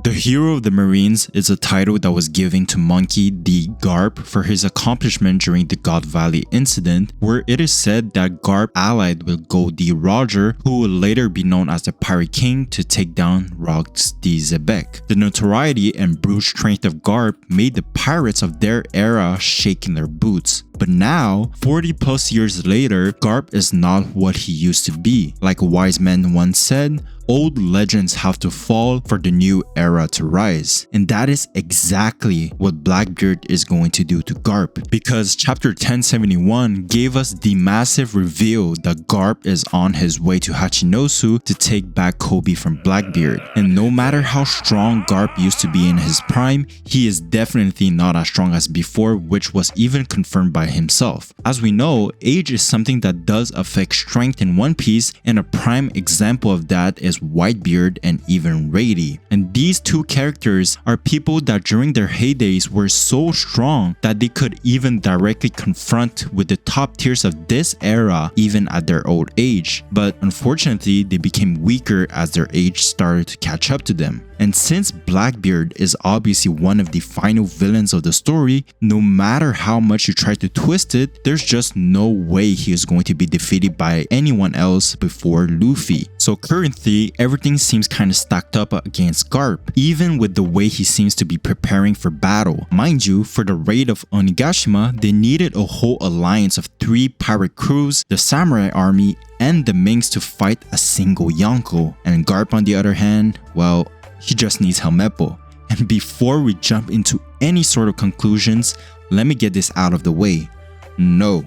The Hero of the Marines is a title that was given to Monkey D. Garp for his accomplishment during the God Valley incident, where it is said that Garp allied with Gold D. Roger, who would later be known as the Pirate King, to take down Rox D. Zebek. The notoriety and brute strength of Garp made the pirates of their era shake in their boots. But now, 40 plus years later, Garp is not what he used to be. Like a wise man once said, old legends have to fall for the new era to rise. And that is exactly what BlackBeard is going to do to Garp. Because chapter 1071 gave us the massive reveal that Garp is on his way to Hachinosu to take back Kobe from BlackBeard. And no matter how strong Garp used to be in his prime, he is definitely not as strong as before, which was even confirmed by himself. As we know, age is something that does affect strength in One Piece, and a prime example of that is Whitebeard and even Rady. And these two characters are people that during their heydays were so strong that they could even directly confront with the top tiers of this era even at their old age. But unfortunately, they became weaker as their age started to catch up to them. And since BlackBeard is obviously one of the final villains of the story, no matter how much you try to twist it, there's just no way he is going to be defeated by anyone else before Luffy. So currently, everything seems kind of stacked up against Garp, even with the way he seems to be preparing for battle. Mind you, for the raid of Onigashima, they needed a whole alliance of 3 pirate crews, the samurai army, and the Minks to fight a single Yonko. And Garp, on the other hand, well, he just needs Helmeppo. And before we jump into any sort of conclusions, let me get this out of the way. No,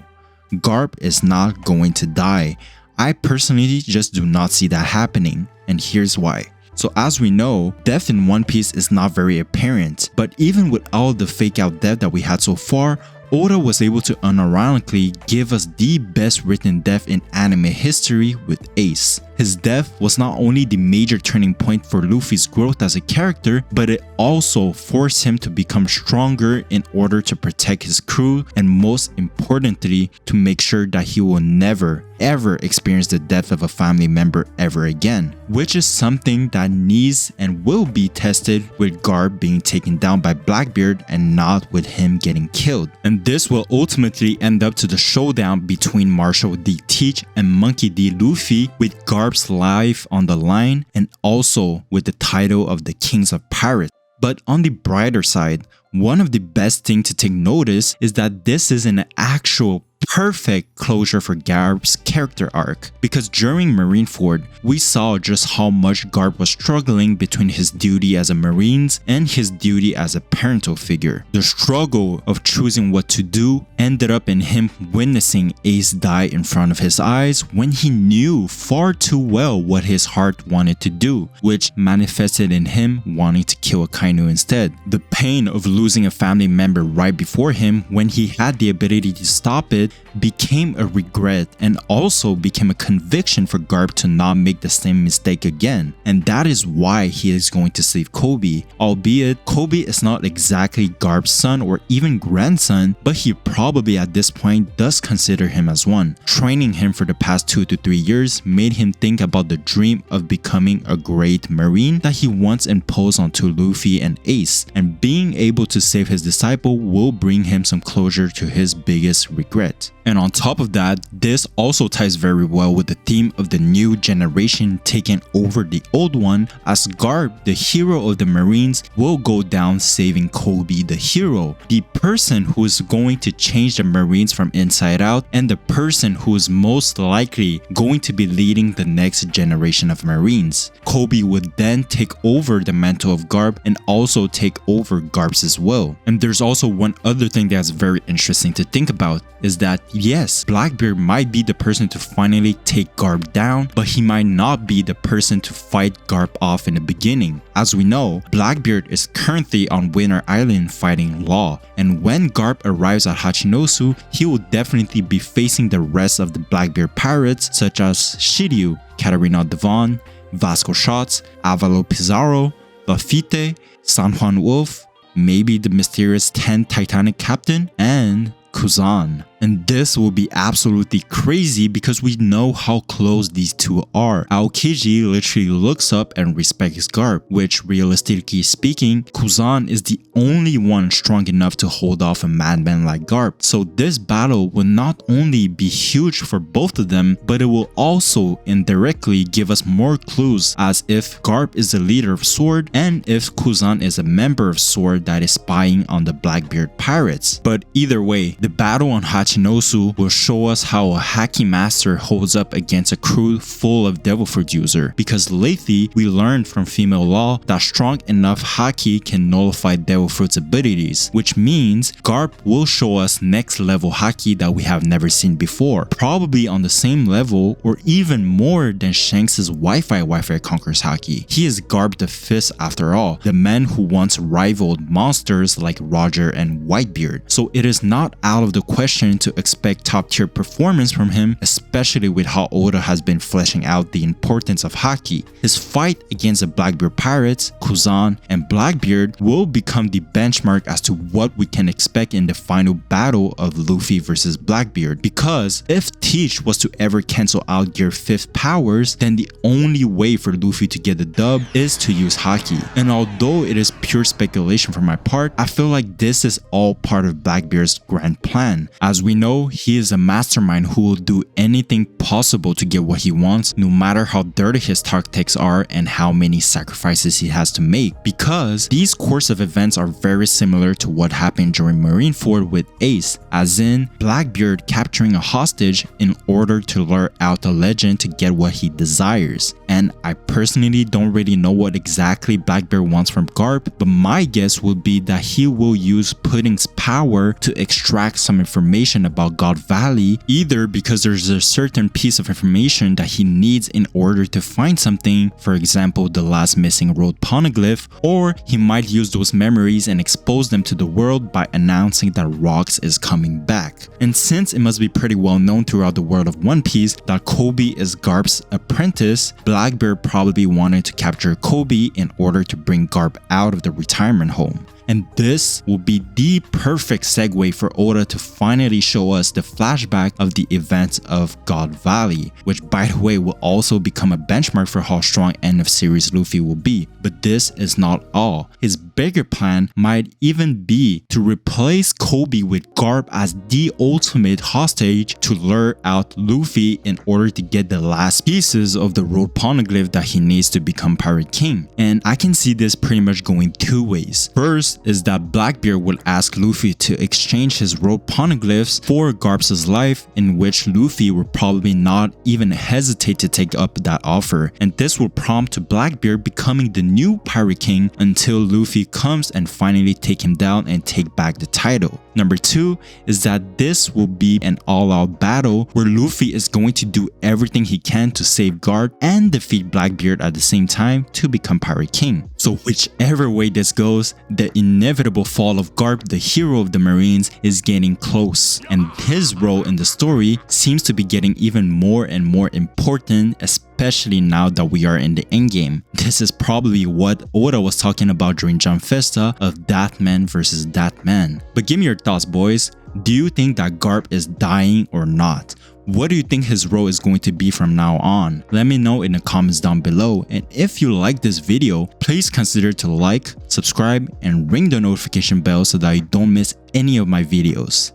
Garp is not going to die. I personally just do not see that happening, and here's why. So as we know, death in One Piece is not very apparent, but even with all the fake out death that we had so far, Oda was able to unironically give us the best written death in anime history with Ace. His death was not only the major turning point for Luffy's growth as a character, but it also forced him to become stronger in order to protect his crew, and most importantly, to make sure that he will never ever experience the death of a family member ever again, which is something that needs and will be tested with Garp being taken down by BlackBeard and not with him getting killed. And this will ultimately end up to the showdown between Marshall D. Teach and Monkey D. Luffy, with Garp's life on the line and also with the title of the Kings of Pirates. But on the brighter side, one of the best things to take notice is that this is an actual perfect closure for Garp's character arc, because during Marineford, we saw just how much Garp was struggling between his duty as a Marines and his duty as a parental figure. The struggle of choosing what to do ended up in him witnessing Ace die in front of his eyes when he knew far too well what his heart wanted to do, which manifested in him wanting to kill Akainu instead. The pain of losing a family member right before him when he had the ability to stop it became a regret, and also became a conviction for Garp to not make the same mistake again. And that is why he is going to save Kobe, albeit Kobe is not exactly Garp's son or even grandson, but he probably at this point does consider him as one. Training him for the past 2 to 3 years made him think about the dream of becoming a great Marine that he once imposed onto Luffy and Ace, and being able to save his disciple will bring him some closure to his biggest regret. And on top of that, this also ties very well with the theme of the new generation taking over the old one, as Garp, the hero of the Marines, will go down saving Kobe the hero, the person who is going to change the Marines from inside out, and the person who is most likely going to be leading the next generation of Marines. Kobe would then take over the mantle of Garp and also take over Garp's as well. And there's also one other thing that's very interesting to think about, is that yes, BlackBeard might be the person to finally take Garp down, but he might not be the person to fight Garp off in the beginning. As we know, BlackBeard is currently on Winter Island fighting Law, and when Garp arrives at Hachinosu, he will definitely be facing the rest of the BlackBeard pirates such as Shiryu, Katarina Devon, Vasco Shots, Avalo Pizarro, Lafitte, San Juan Wolf, maybe the mysterious 10 Titanic captain, and Kuzan. And this will be absolutely crazy because we know how close these two are. Aokiji literally looks up and respects Garp, which realistically speaking, Kuzan is the only one strong enough to hold off a madman like Garp. So this battle will not only be huge for both of them, but it will also indirectly give us more clues as if Garp is the leader of Sword and if Kuzan is a member of Sword that is spying on the BlackBeard pirates. But either way, the battle on Hachinosu will show us how a Haki master holds up against a crew full of devil fruit user, because lately we learned from female law that strong enough Haki can nullify devil fruit's abilities, which means Garp will show us next level Haki that we have never seen before, probably on the same level or even more than Shanks' Wi-Fi conquers Haki. He is Garp the Fifth after all, the man who once rivaled monsters like Roger and Whitebeard. So it is not out of the question to expect top tier performance from him, especially with how Oda has been fleshing out the importance of Haki. His fight against the BlackBeard pirates, Kuzan, and BlackBeard will become the benchmark as to what we can expect in the final battle of Luffy versus BlackBeard, because if Teach was to ever cancel out Gear 5th powers, then the only way for Luffy to get the dub is to use Haki. And although it is pure speculation from my part, I feel like this is all part of BlackBeard's grand plan. As we know, he is a mastermind who will do anything possible to get what he wants, no matter how dirty his tactics are and how many sacrifices he has to make, because these course of events are very similar to what happened during Marineford with Ace, as in BlackBeard capturing a hostage in order to lure out the legend to get what he desires. And I personally don't really know what exactly BlackBeard wants from Garp, but my guess would be that he will use Pudding's power to extract some information about God Valley, either because there's a certain piece of information that he needs in order to find something, for example the last missing road poneglyph, or he might use those memories and expose them to the world by announcing that Rocks is coming back. And since it must be pretty well known throughout the world of One Piece that Kobe is Garp's apprentice, BlackBeard probably wanted to capture Kobe in order to bring Garp out of the retirement home. And this will be the perfect segue for Oda to finally show us the flashback of the events of God Valley, which by the way will also become a benchmark for how strong end of series Luffy will be. But this is not all. His bigger plan might even be to replace Kobe with Garp as the ultimate hostage to lure out Luffy in order to get the last pieces of the road poneglyph that he needs to become Pirate King. And I can see this pretty much going two ways. First is that BlackBeard will ask Luffy to exchange his road poneglyphs for Garp's life, in which Luffy will probably not even hesitate to take up that offer, and this will prompt BlackBeard becoming the new Pirate King until Luffy comes and finally take him down and take back the title. Number two is that this will be an all-out battle where Luffy is going to do everything he can to save Garp and defeat BlackBeard at the same time to become Pirate King. So whichever way this goes, the inevitable fall of Garp, the hero of the Marines, is getting close, and his role in the story seems to be getting even more and more important, especially now that we are in the endgame. This is probably what Oda was talking about during Jump Festa of that man versus that man. But give me your thoughts, boys. Do you think that Garp is dying or not? What do you think his role is going to be from now on? Let me know in the comments down below, and if you like this video, please consider to like, subscribe, and ring the notification bell so that you don't miss any of my videos.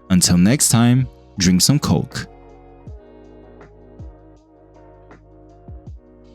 Until next time, drink some Coke.